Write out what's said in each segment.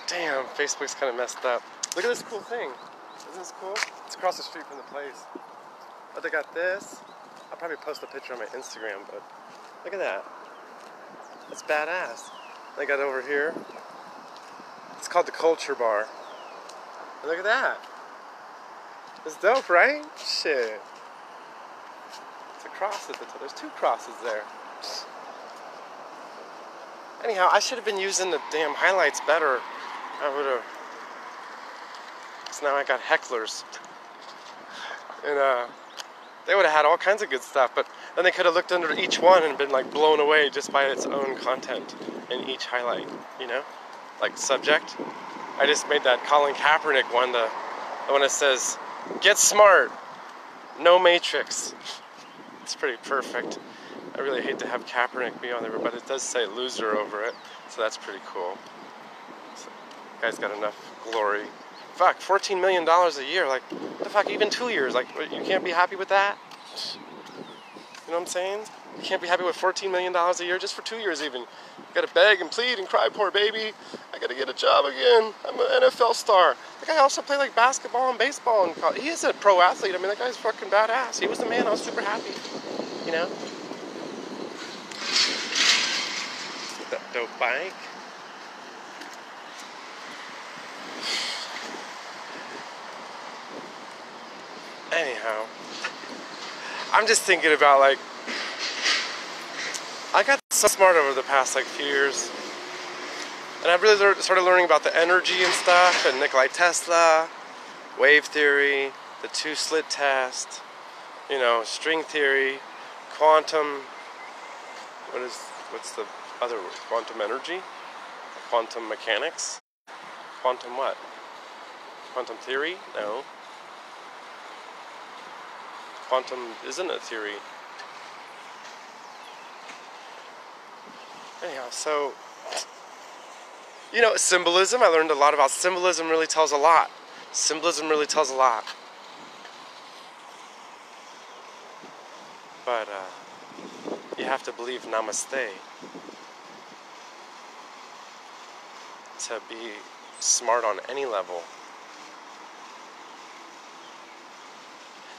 Damn, Facebook's kind of messed up. Look at this cool thing. Isn't this cool? It's across the street from the place. But they got this. I'll probably post a picture on my Instagram, but look at that. That's badass. They got it over here. It's called the Culture Bar. And look at that. It's dope, right? Shit. It's a cross at the top. There's two crosses there. Anyhow, I should have been using the damn highlights better. I would have. Because now I got hecklers. And they would have had all kinds of good stuff, but then they could have looked under each one and been like blown away just by its own content in each highlight, you know? Like subject. I just made that Colin Kaepernick one, the one that says, "Get smart, no matrix." It's pretty perfect. I really hate to have Kaepernick be on there, but it does say loser over it, so that's pretty cool. So, guy's got enough glory. Fuck, $14 million a year, like, what the fuck, even 2 years, like, you can't be happy with that? You know what I'm saying? You can't be happy with $14 million a year just for 2 years even. You gotta beg and plead and cry, poor baby. I gotta get a job again. I'm an NFL star. The guy also played like basketball and baseball in college. He is a pro athlete. I mean, that guy's fucking badass. He was the man. I was super happy, you know? With that dope bike. Anyhow, I'm just thinking about, like, I got so smart over the past like few years, and I really started learning about the energy and stuff, and Nikola Tesla, wave theory, the two-slit test, you know, string theory, quantum. What's the other word? Quantum energy, quantum mechanics, quantum what? Quantum theory? No. Quantum isn't a theory. Anyhow, so, you know, symbolism, I learned a lot about symbolism. Really tells a lot. Symbolism really tells a lot. But, you have to believe namaste to be smart on any level.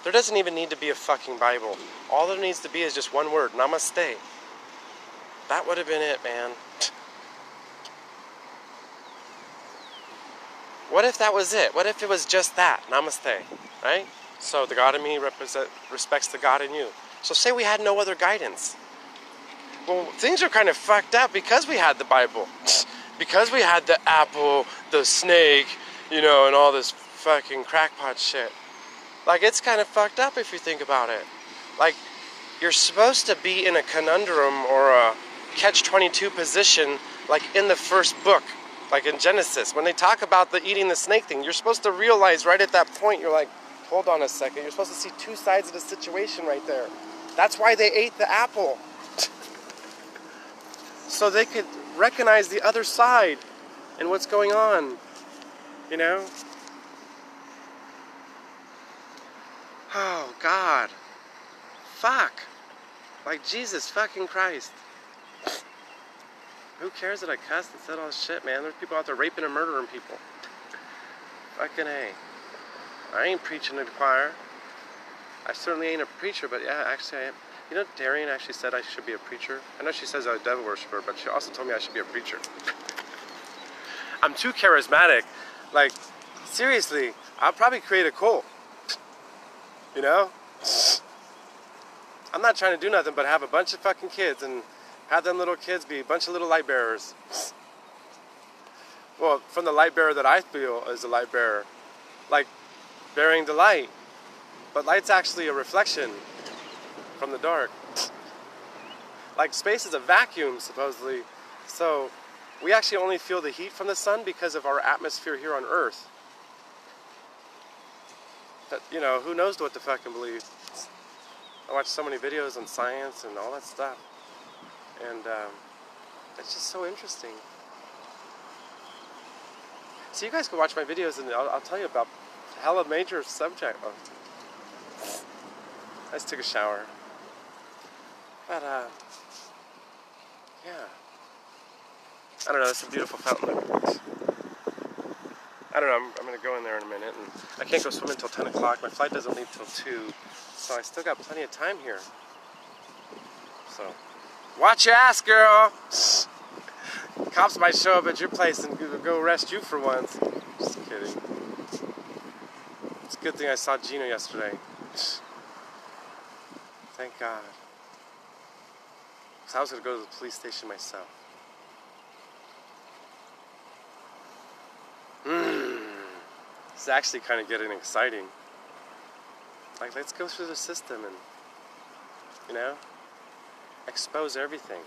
There doesn't even need to be a fucking Bible. All there needs to be is just one word, namaste. That would have been it, man. What if that was it? What if it was just that? Namaste, right? So the God in me respects the God in you. So say we had no other guidance. Well, things are kind of fucked up because we had the Bible. Because we had the apple, the snake, you know, and all this fucking crackpot shit. Like, it's kind of fucked up if you think about it. Like, you're supposed to be in a conundrum or a catch-22 position, like in the first book, like in Genesis. When they talk about the eating the snake thing, you're supposed to realize right at that point, you're like, hold on a second, you're supposed to see two sides of the situation right there. That's why they ate the apple. So they could recognize the other side and what's going on, you know? Oh, God. Fuck. Like, Jesus fucking Christ. Who cares that I cussed and said all this shit, man? There's people out there raping and murdering people. Fucking A. I ain't preaching to the choir. I certainly ain't a preacher, but yeah, actually I am. You know, Darian actually said I should be a preacher. I know she says I'm a devil worshiper, but she also told me I should be a preacher. I'm too charismatic. Like, seriously, I'll probably create a cult. You know? I'm not trying to do nothing but have a bunch of fucking kids and have them little kids be a bunch of little light bearers. Well, from the light bearer that I feel is a light bearer. Like, bearing the light. But light's actually a reflection from the dark. Like, space is a vacuum, supposedly. So, we actually only feel the heat from the sun because of our atmosphere here on Earth. But, you know, who knows what to fucking believe. I watch so many videos on science and all that stuff. And, it's just so interesting. So you guys can watch my videos and I'll tell you about hella major subject. Oh. I just took a shower. But, yeah. I don't know, it's a beautiful fountain. I don't know, I'm going to go in there in a minute, and I can't go swim until 10 o'clock. My flight doesn't leave till 2, so I still got plenty of time here. So, watch your ass, girl! Cops might show up at your place and go arrest you for once. Just kidding. It's a good thing I saw Gina yesterday. Thank God. Because I was going to go to the police station myself. It's actually kind of getting exciting. Like, let's go through the system and, you know, expose everything.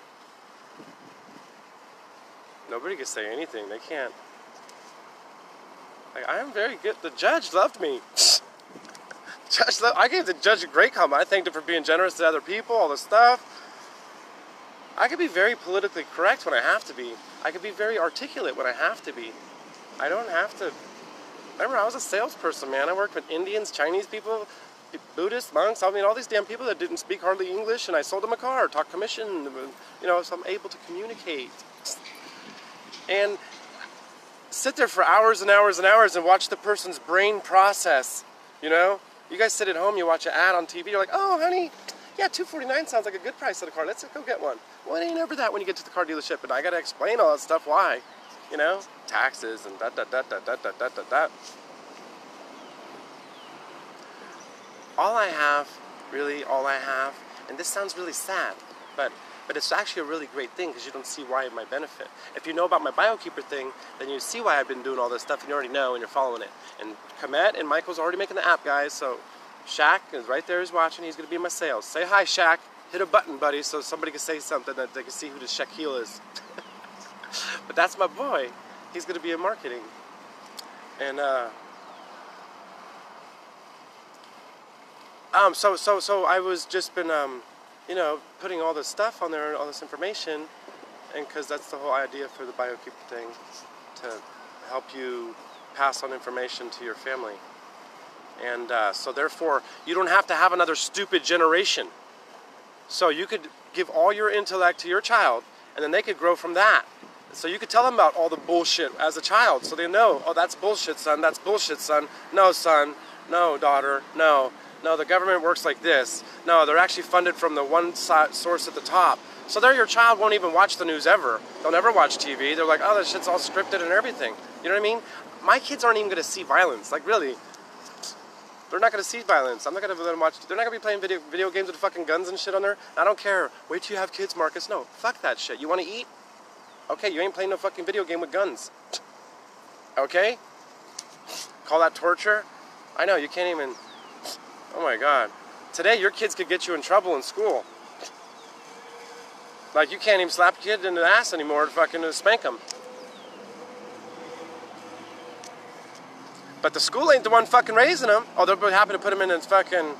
Nobody can say anything. They can't. Like, I am very good. The judge loved me. I gave the judge a great comment. I thanked him for being generous to other people, all this stuff. I can be very politically correct when I have to be. I can be very articulate when I have to be. I don't have to. Remember, I was a salesperson, man. I worked with Indians, Chinese people, Buddhists, monks. I mean, all these damn people that didn't speak hardly English, and I sold them a car, talked commission, you know, so I'm able to communicate. And sit there for hours and hours and hours and watch the person's brain process, you know? You guys sit at home, you watch an ad on TV, you're like, oh, honey, yeah, $249 sounds like a good price of the car. Let's go get one. Well, it ain't ever that when you get to the car dealership, and I got to explain all that stuff, why, you know? Taxes and that. All I have, and this sounds really sad, but it's actually a really great thing because you don't see why it might benefit. If you know about my BioKeeper thing, then you see why I've been doing all this stuff and you already know and you're following it. And Komet and Michael's already making the app, guys, so Shaq is right there, he's watching, he's going to be in my sales. Say hi, Shaq. Hit a button, buddy, so somebody can say something that they can see who the Shaquille is. But that's my boy. He's going to be in marketing. And, so I was just been, you know, putting all this stuff on there, all this information, and because that's the whole idea for the BioKeeper thing, to help you pass on information to your family. And so therefore, you don't have to have another stupid generation. So you could give all your intellect to your child, and then they could grow from that. So you could tell them about all the bullshit as a child, so they know, oh, that's bullshit, son, that's bullshit, son. No, son, no, daughter, no. No, the government works like this. No, they're actually funded from the one source at the top. So there your child won't even watch the news ever. They'll never watch TV. They're like, oh, this shit's all scripted and everything. You know what I mean? My kids aren't even going to see violence. Like, really. They're not going to see violence. I'm not going to let them watch. They're not going to be playing video games with fucking guns and shit on there. I don't care. Wait till you have kids, Marcus. No, fuck that shit. You want to eat? Okay, you ain't playing no fucking video game with guns. Okay? Call that torture? I know, you can't even... Oh my God. Today, your kids could get you in trouble in school. Like, you can't even slap a kid in the ass anymore to fucking spank them. But the school ain't the one fucking raising them. Oh, they'll be happy to put them in fucking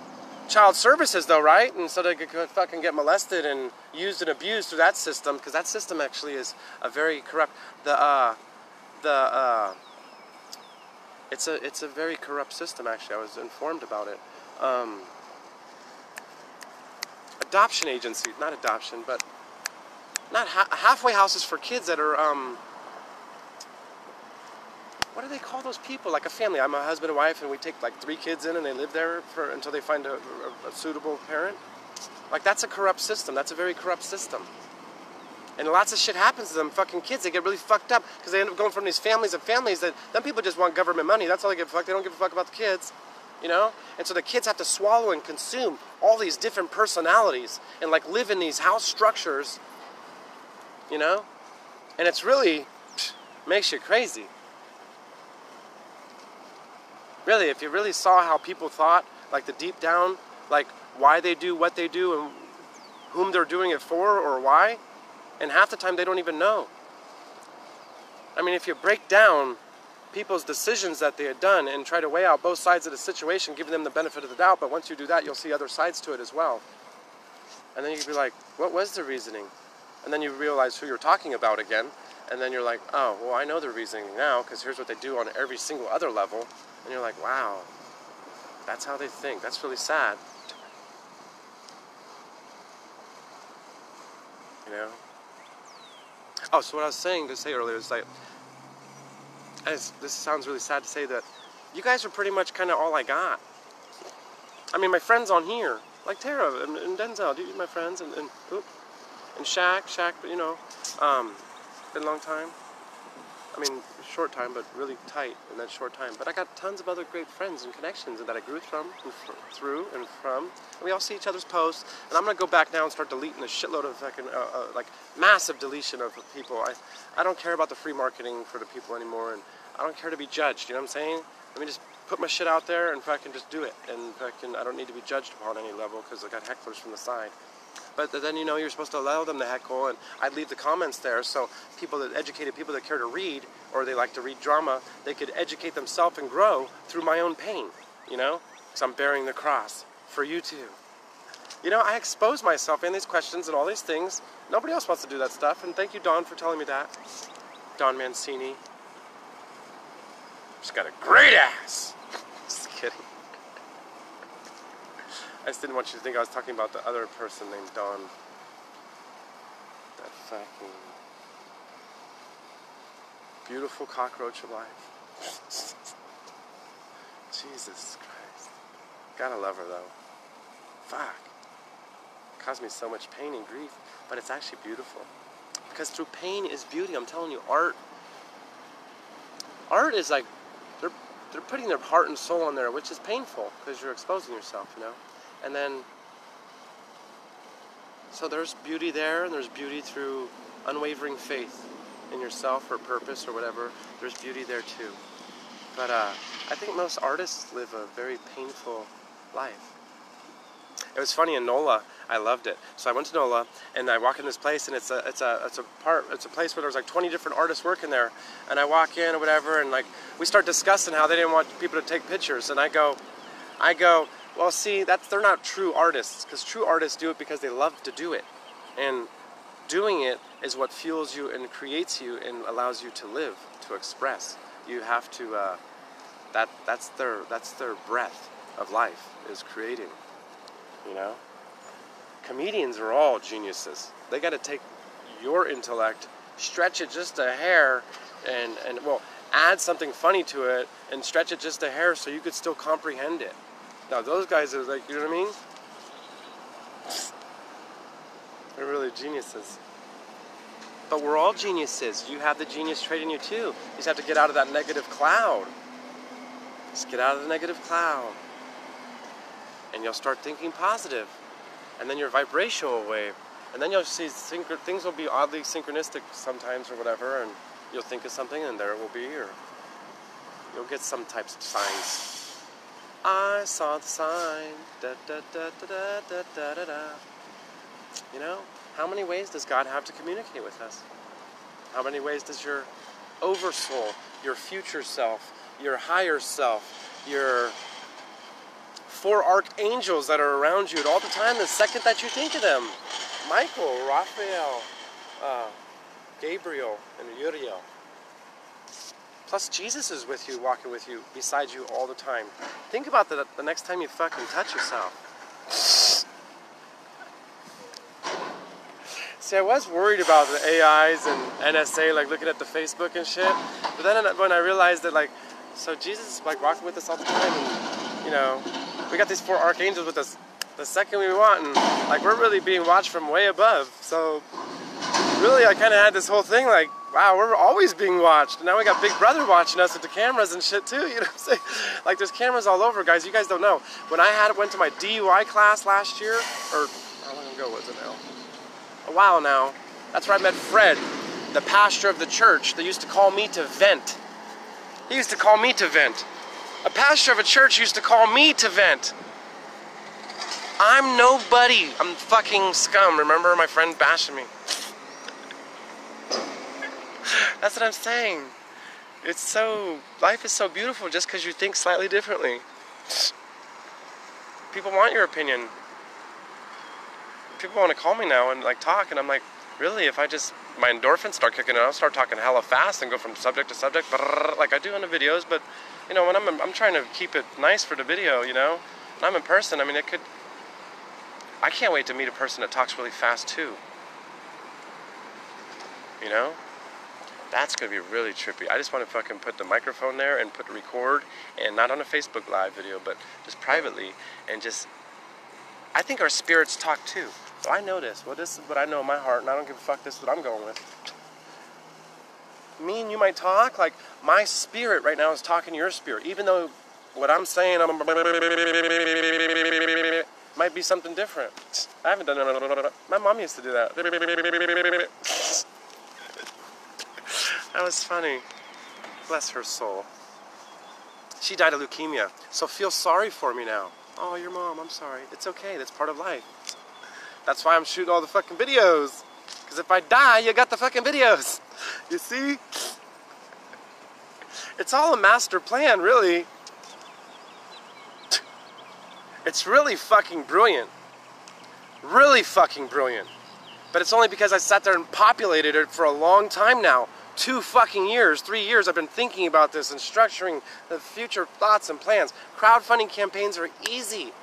child services, though, right? And so they could fucking get molested and used and abused through that system, because that system actually is a very corrupt... It's a very corrupt system, actually. I was informed about it. Adoption agency, not adoption, but not halfway houses for kids that are, what do they call those people? Like a family. I'm a husband and wife, and we take like 3 kids in, and they live there until they find a suitable parent. Like, that's a corrupt system. That's a very corrupt system. And lots of shit happens to them fucking kids. They get really fucked up because they end up going from these families and families that them people just want government money. That's all they give a fuck. They don't give a fuck about the kids. You know? And so the kids have to swallow and consume all these different personalities and like live in these house structures, you know? And it's really makes you crazy. Really, if you really saw how people thought, like the deep down, like why they do what they do and whom they're doing it for or why, and half the time they don't even know. I mean, if you break down people's decisions that they had done and try to weigh out both sides of the situation, giving them the benefit of the doubt, but once you do that, you'll see other sides to it as well. And then you can be like, what was the reasoning? And then you realize who you're talking about again, and then you're like, oh, well, I know the reasoning now, because here's what they do on every single other level. And you're like, wow, that's how they think. That's really sad. You know? Oh, so what I was saying to say earlier is like, this sounds really sad to say that you guys are pretty much kind of all I got. I mean, my friends on here, like Tara and Denzel, my friends, and Shaq, but you know, been a long time. I mean, short time, but really tight in that short time. But I got tons of other great friends and connections that I grew from. And we all see each other's posts. And I'm going to go back now and start deleting a shitload of fucking, like, massive deletion of people. I don't care about the free marketing for the people anymore, and I don't care to be judged, you know what I'm saying? Let me just put my shit out there and fucking just do it. And fucking, I don't need to be judged upon any level because I got hecklers from the side. But then, you know, you're supposed to allow them to heckle, and I'd leave the comments there so educated people that care to read, or they like to read drama, they could educate themselves and grow through my own pain, you know? Because I'm bearing the cross for you too. You know, I expose myself in these questions and all these things. Nobody else wants to do that stuff, and thank you, Dawn, for telling me that. Dawn Mancini. She's got a great ass. Just kidding. I just didn't want you to think I was talking about the other person named Dawn. That fucking beautiful cockroach of life. Jesus Christ. Gotta love her though. Fuck. It caused me so much pain and grief, but it's actually beautiful. Because through pain is beauty. I'm telling you, art is like, they're putting their heart and soul on there, which is painful because you're exposing yourself, you know? And then, so there's beauty there, and there's beauty through unwavering faith in yourself or purpose or whatever. There's beauty there too. But I think most artists live a very painful life. It was funny in NOLA. I loved it. So I went to NOLA, and I walk in this place, and it's a place where there's like 20 different artists working there. And I walk in or whatever, and like we start discussing how they didn't want people to take pictures, and I go. Well, see, they're not true artists, because true artists do it because they love to do it. And doing it is what fuels you and creates you and allows you to live, to express. You have to, that's their breath of life, is creating, you know? Comedians are all geniuses. They got to take your intellect, stretch it just a hair, and well, add something funny to it, and stretch it just a hair so you could still comprehend it. Now those guys are like, you know what I mean? They're really geniuses. But we're all geniuses. You have the genius trait in you too. You just have to get out of that negative cloud. Just get out of the negative cloud. And you'll start thinking positive. And then your vibration will wave. And then you'll see things will be oddly synchronistic sometimes or whatever, and you'll think of something and there it will be, or you'll get some types of signs. I saw the sign, da da da da da da da da da. You know, how many ways does God have to communicate with us? How many ways does your oversoul, your future self, your higher self, your 4 archangels that are around you at all the time, the second that you think of them, Michael, Raphael, Gabriel, and Uriel. Plus, Jesus is with you, walking with you, beside you all the time. Think about that the next time you fucking touch yourself. See, I was worried about the AIs and NSA, like looking at the Facebook and shit. But then when I realized that, like, so Jesus is like walking with us all the time, and you know, we got these 4 archangels with us the second we want, and like we're really being watched from way above. So really, I kind of had this whole thing like, wow, we're always being watched. And now we got Big Brother watching us with the cameras and shit too, you know what I'm saying? Like there's cameras all over, guys. You guys don't know. When I went to my DUI class last year, or how long ago was it now? A while now. That's where I met Fred, the pastor of the church. They used to call me to vent. He used to call me to vent. A pastor of a church used to call me to vent. I'm nobody. I'm fucking scum. Remember my friend bashing me? That's what I'm saying. It's so, life is so beautiful just because you think slightly differently. People want your opinion. People want to call me now and like talk, and I'm like, really? If I just, my endorphins start kicking in, I'll start talking hella fast and go from subject to subject, like I do in the videos. But you know, when I'm trying to keep it nice for the video, you know, when I'm in person, I mean, I can't wait to meet a person that talks really fast too. You know? That's going to be really trippy. I just want to fucking put the microphone there and put record, and not on a Facebook Live video, but just privately, and just, I think our spirits talk too. So I know this. Well, this is what I know in my heart, and I don't give a fuck. This is what I'm going with. Me and you might talk, like, my spirit right now is talking to your spirit, even though what I'm saying might be something different. I haven't done it. My mom used to do that. That was funny. Bless her soul. She died of leukemia, so feel sorry for me now. Oh, your mom, I'm sorry. It's okay, that's part of life. That's why I'm shooting all the fucking videos. Because if I die, you got the fucking videos. You see? It's all a master plan, really. It's really fucking brilliant. Really fucking brilliant. But it's only because I sat there and populated it for a long time now. 2 fucking years, 3 years I've been thinking about this and structuring the future thoughts and plans. Crowdfunding campaigns are easy.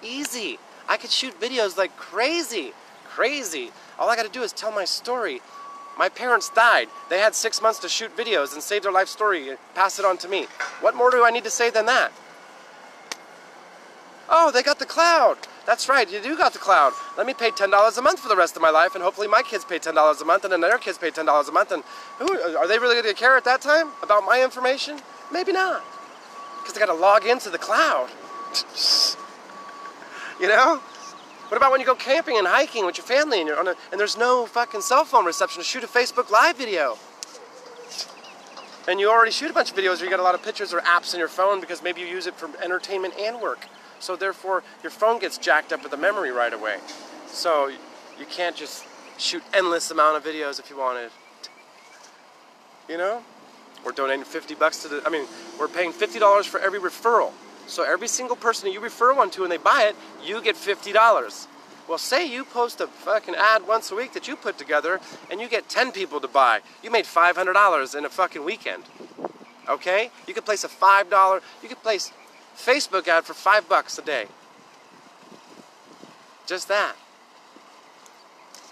Easy. I could shoot videos like crazy. Crazy. All I gotta do is tell my story. My parents died. They had 6 months to shoot videos and save their life story and pass it on to me. What more do I need to say than that? Oh, they got the cloud. That's right, you do got the cloud. Let me pay $10 a month for the rest of my life, and hopefully my kids pay $10 a month, and then their kids pay $10 a month, and are they really going to care at that time about my information? Maybe not. Because they got to log into the cloud. You know? What about when you go camping and hiking with your family, and there's no fucking cell phone reception to shoot a Facebook Live video? And you already shoot a bunch of videos where you got a lot of pictures or apps in your phone because maybe you use it for entertainment and work. So therefore, your phone gets jacked up with the memory right away. So you can't just shoot endless amount of videos if you wanted. You know? We're donating $50 to the, we're paying $50 for every referral. So every single person that you refer one to and they buy it, you get $50. Well, say you post a fucking ad once a week that you put together and you get 10 people to buy. You made $500 in a fucking weekend. Okay? You could place a $5, you could place Facebook ad for $5 a day. Just that.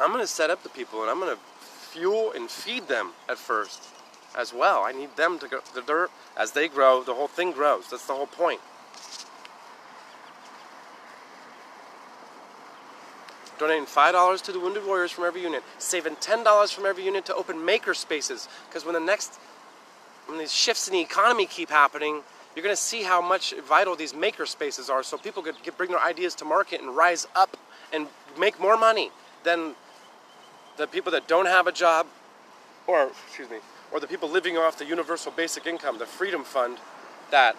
I'm going to set up the people and I'm going to fuel and feed them at first as well. I need them to go, as they grow, the whole thing grows. That's the whole point. Donating $5 to the Wounded Warriors from every unit. Saving $10 from every unit to open maker spaces. Because when these shifts in the economy keep happening, you're going to see how much vital these maker spaces are, so people could bring their ideas to market and rise up and make more money than the people that don't have a job, or the people living off the universal basic income, the Freedom Fund. That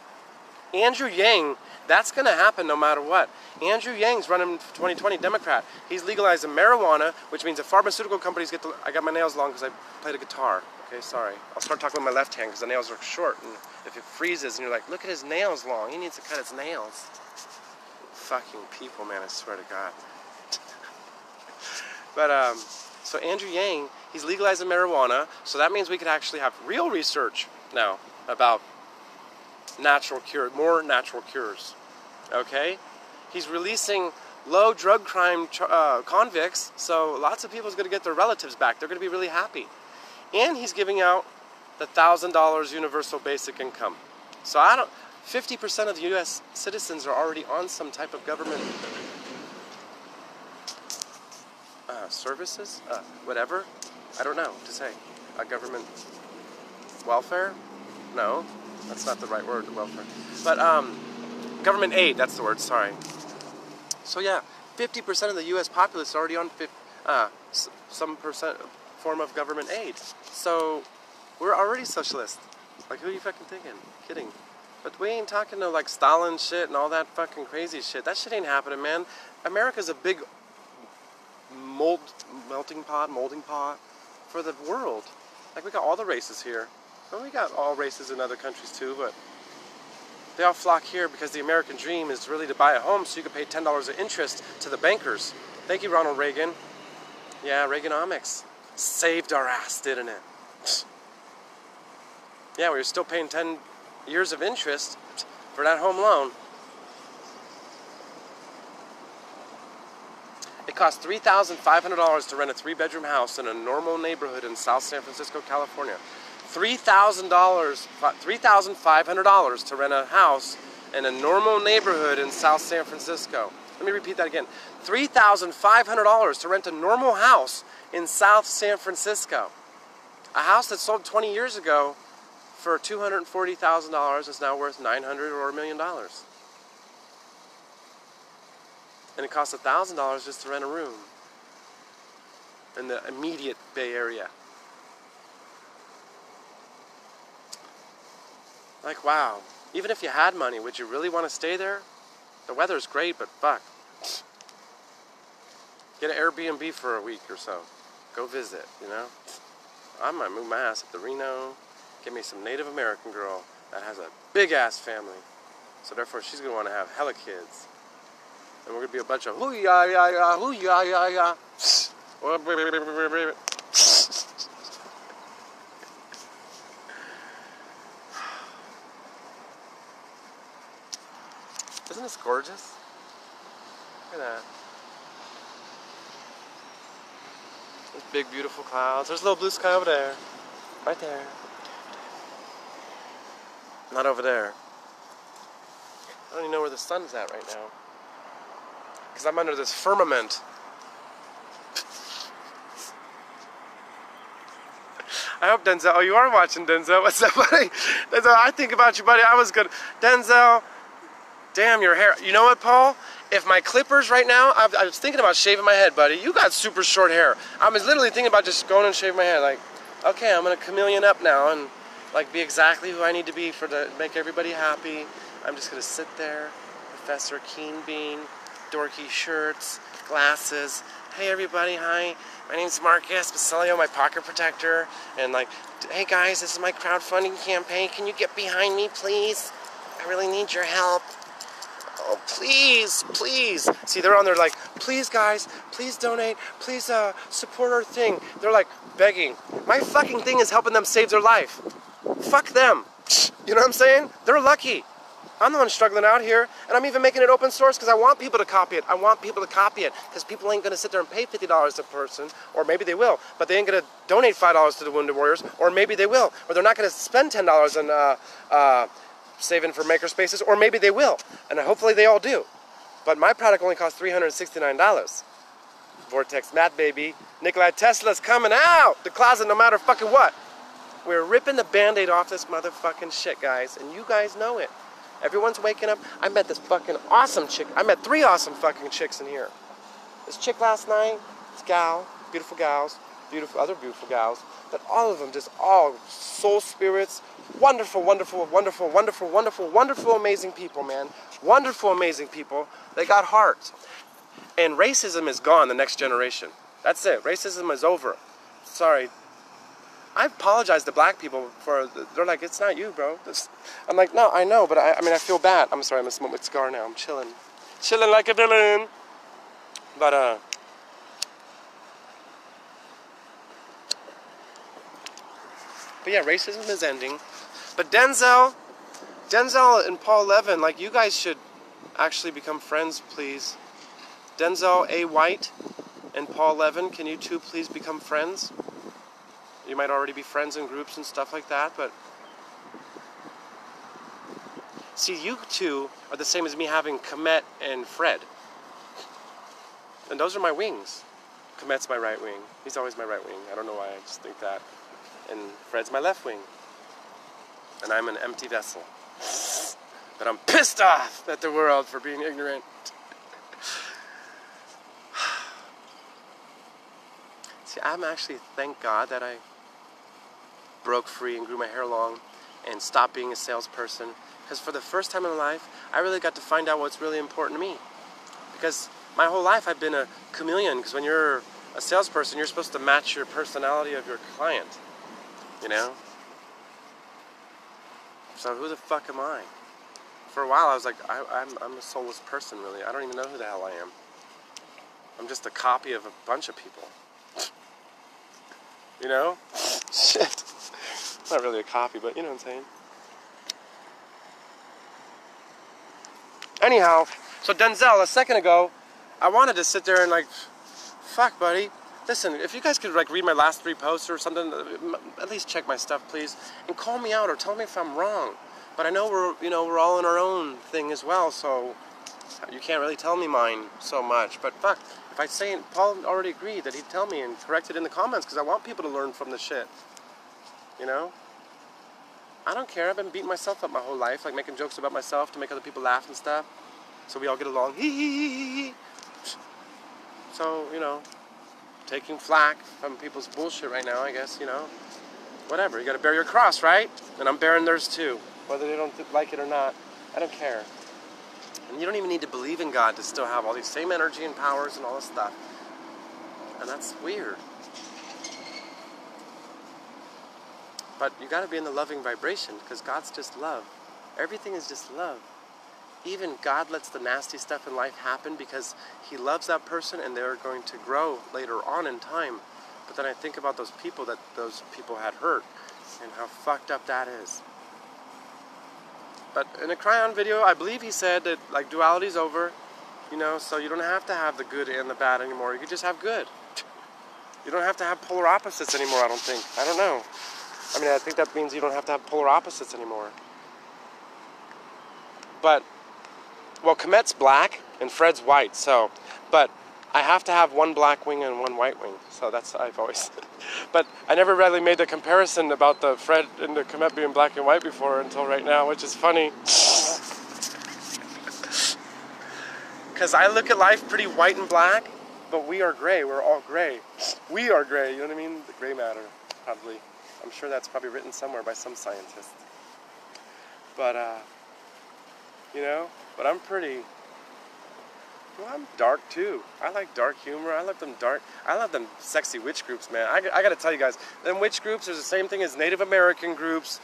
Andrew Yang, that's going to happen no matter what. Andrew Yang's running for 2020 Democrat. He's legalizing marijuana, which means that pharmaceutical companies get to. I got my nails long because I played a guitar. Okay, sorry. I'll start talking with my left hand because the nails are short, and if it freezes and you're like, look at his nails long, he needs to cut his nails. Fucking people, man, I swear to God. But, so Andrew Yang, he's legalizing marijuana, so that means we could actually have real research now about more natural cures. Okay? He's releasing low drug crime convicts, so lots of people's going to get their relatives back. They're going to be really happy. And he's giving out the $1,000 universal basic income. So 50% of the U.S. citizens are already on some type of government services, whatever. I don't know what to say. Government welfare? No, that's not the right word, welfare. But government aid, that's the word, sorry. So yeah, 50% of the U.S. populace is already on some form of government aid. So we're already socialist. Like, who are you fucking thinking? Kidding. But we ain't talking to like Stalin shit and all that fucking crazy shit. That shit ain't happening, man. America's a big molding pot for the world. Like, we got all the races here. Well, we got all races in other countries too, but they all flock here because the American dream is really to buy a home so you can pay $10 of interest to the bankers. Thank you, Ronald Reagan. Yeah, Reaganomics. Saved our ass, didn't it? Yeah, we were still paying 10 years of interest for that home loan. costs $3,500 to rent a 3-bedroom house in a normal neighborhood in South San Francisco, California. $3,500 to rent a house in a normal neighborhood in South San Francisco. Let me repeat that again. $3,500 to rent a normal house in South San Francisco. A house that sold 20 years ago for $240,000 is now worth $900 or $1 million. And it costs $1,000 just to rent a room in the immediate Bay Area. Like, wow. Even if you had money, would you really want to stay there? The weather's great, but fuck. Get an Airbnb for a week or so. Go visit, you know? I might move my ass up to Reno. Get me some Native American girl that has a big-ass family. So therefore, she's going to want to have hella kids. And we're going to be a bunch of hoo-ya-ya-ya, hoo-ya-ya-ya. Isn't this gorgeous? Look at that. There's big, beautiful clouds. There's a little blue sky over there. Right there. Not over there. I don't even know where the sun's at right now. Because I'm under this firmament. I hope Denzel, oh, you are watching, Denzel. What's up, buddy? Denzel, I think about you, buddy. I was good. Denzel, damn, your hair. You know what, Paul? If my clippers right now, I was thinking about shaving my head, buddy. You got super short hair. I was literally thinking about just going and shaving my head. Like, okay, I'm going to chameleon up now and like be exactly who I need to be to make everybody happy. I'm just going to sit there, Professor Keen Bean, dorky shirts, glasses. Hey everybody, hi. My name's Marcus Bassillio, my pocket protector. And like, hey guys, this is my crowdfunding campaign. Can you get behind me, please? I really need your help. Oh, please, please. See, they're on there like, please guys, please donate, please support our thing. They're like begging. My fucking thing is helping them save their life. Fuck them. You know what I'm saying? They're lucky. I'm the one struggling out here, and I'm even making it open source because I want people to copy it. I want people to copy it because people ain't going to sit there and pay $50 a person, or maybe they will, but they ain't going to donate $5 to the Wounded Warriors, or maybe they will, or they're not going to spend $10 on saving for makerspaces, or maybe they will, and hopefully they all do. But my product only costs $369. Vortex Matte, baby. Nikolai Tesla's coming out the closet no matter fucking what. We're ripping the Band-Aid off this motherfucking shit, guys, and you guys know it. Everyone's waking up. I met this fucking awesome chick. I met 3 awesome fucking chicks in here. This chick last night, this gal, beautiful gals, other beautiful gals, but all of them just all soul spirits, wonderful, wonderful, wonderful, wonderful, wonderful, wonderful, amazing people, man. Wonderful, amazing people. They got hearts. And racism is gone, the next generation. That's it. Racism is over. Sorry. I apologize to black people for, they're like, it's not you, bro. I'm like, no, I know, but I mean, I feel bad. I'm sorry, I'm going to smoke my cigar now. I'm chilling. Chilling like a villain. But yeah, racism is ending. But Denzel and Paul Levin, like, you guys should actually become friends, please. Denzel A. White and Paul Levin, can you two please become friends? You might already be friends in groups and stuff like that, but see, you two are the same as me having Komet and Fred. And those are my wings. Komet's my right wing. He's always my right wing. I don't know why, I just think that. And Fred's my left wing. And I'm an empty vessel. But I'm pissed off at the world for being ignorant. See, I'm actually, thank God that I broke free and grew my hair long and stopped being a salesperson, because for the first time in my life I really got to find out what's really important to me. Because my whole life I've been a chameleon, because when you're a salesperson you're supposed to match your personality of your client, you know? So who the fuck am I? For a while I was like, I'm a soulless person, really. I don't even know who the hell I am. I'm just a copy of a bunch of people. You know? Shit. Not really a copy, but you know what I'm saying. Anyhow, so Denzel, a second ago, I wanted to sit there and like fuck, buddy. Listen, if you guys could like read my last 3 posts or something, at least check my stuff, please, and call me out or tell me if I'm wrong. But I know we're all in our own thing as well, so you can't really tell me mine so much. But fuck, if I say it, Paul already agreed that he'd tell me and correct it in the comments because I want people to learn from the shit. You know? I don't care. I've been beating myself up my whole life, like making jokes about myself to make other people laugh and stuff, so we all get along. So, you know, taking flack from people's bullshit right now, I guess, you know. Whatever, you gotta bear your cross, right? And I'm bearing theirs too. Whether they don't like it or not, I don't care. And you don't even need to believe in God to still have all these same energy and powers and all this stuff. And that's weird. But you gotta be in the loving vibration, because God's just love. Everything is just love. Even God lets the nasty stuff in life happen because he loves that person and they're going to grow later on in time. But then I think about those people that those people had hurt and how fucked up that is. But in a Cryon video, I believe he said that like duality's over, you know, so you don't have to have the good and the bad anymore. You can just have good. You don't have to have polar opposites anymore, I don't think. I don't know. I mean, I think that means you don't have to have polar opposites anymore. But well, Komet's black and Fred's white, so, but I have to have one black wing and one white wing, so that's, I've always, but I never really made the comparison about the Fred and the Komet being black and white before until right now, which is funny. Because I look at life pretty white and black, but we are gray, we're all gray. We are gray, you know what I mean? The gray matter, probably. I'm sure that's probably written somewhere by some scientist. But, you know, but I'm pretty, well, I'm dark too. I like dark humor. I love them sexy witch groups, man. I gotta tell you guys, them witch groups are the same thing as Native American groups.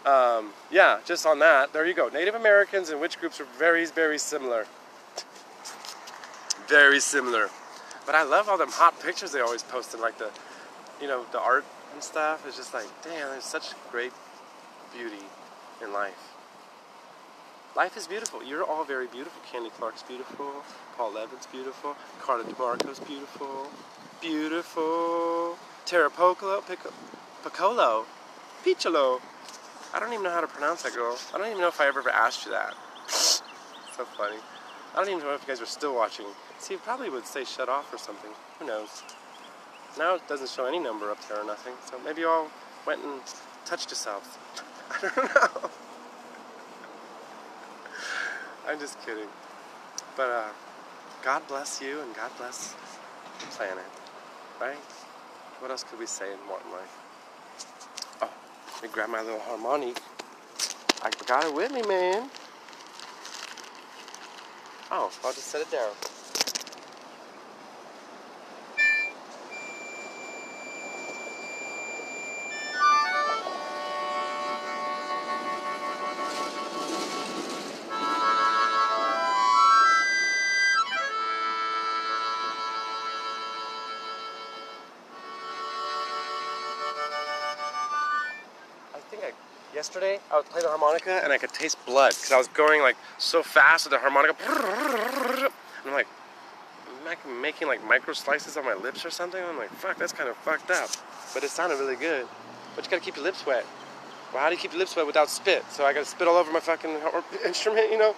Yeah, just on that, there you go. Native Americans and witch groups are very, very similar. Very similar. But I love all them hot pictures they always post in like the, you know, the art and stuff. It's just like, damn, there's such great beauty in life. Life is beautiful. You're all very beautiful. Candy Clark's beautiful. Paul Levin's beautiful. Carla DeMarco's beautiful. Beautiful. Tara Piccolo. Piccolo. I don't even know how to pronounce that girl. I don't even know if I ever asked you that. So funny. I don't even know if you guys are still watching. See, it probably would say shut off or something. Who knows? Now it doesn't show any number up there or nothing. So maybe you all went and touched yourselves. I don't know. I'm just kidding. But God bless you and God bless the planet. Right? What else could we say in modern life? Oh, let me grab my little harmonic. I got it with me, man. Oh, I'll just set it down. Yesterday, I was playing the harmonica and I could taste blood because I was going like so fast with the harmonica. And I'm like, making like micro slices on my lips or something. I'm like, fuck, that's kind of fucked up. But it sounded really good. But you gotta keep your lips wet. Well, how do you keep your lips wet without spit? So I gotta spit all over my fucking instrument, you know?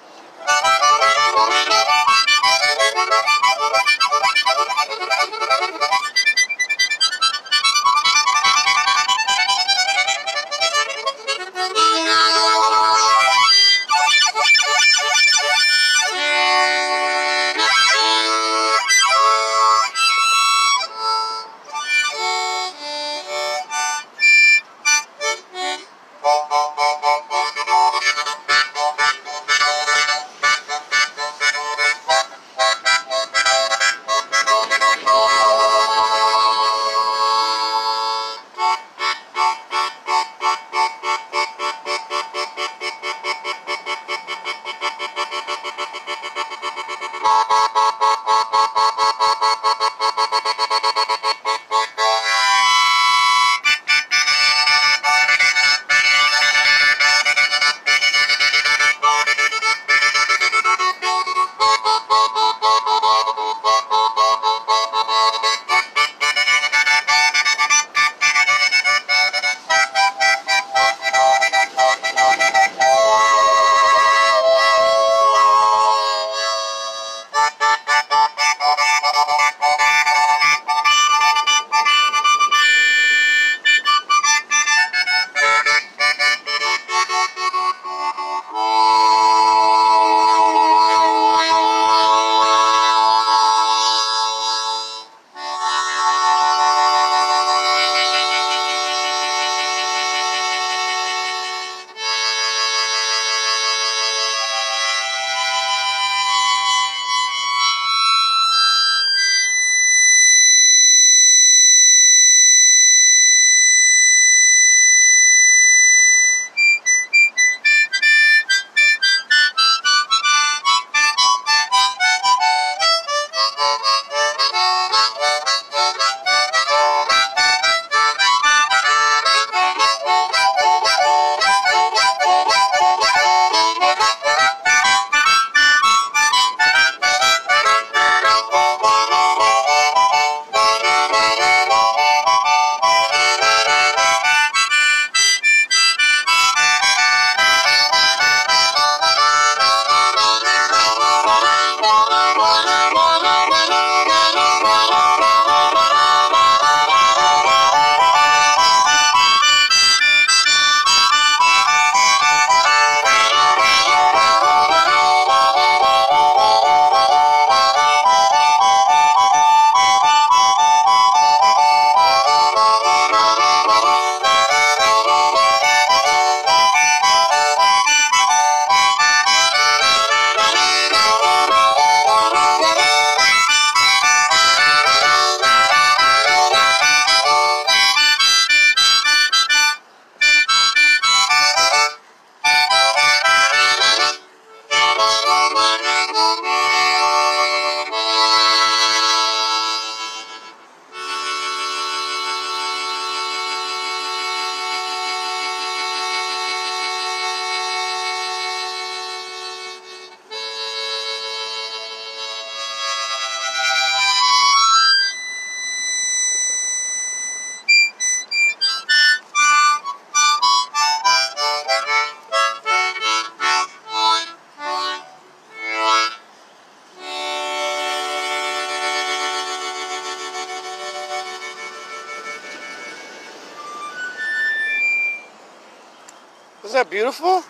Isn't that beautiful?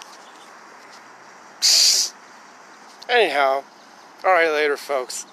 Anyhow, alright, later, folks.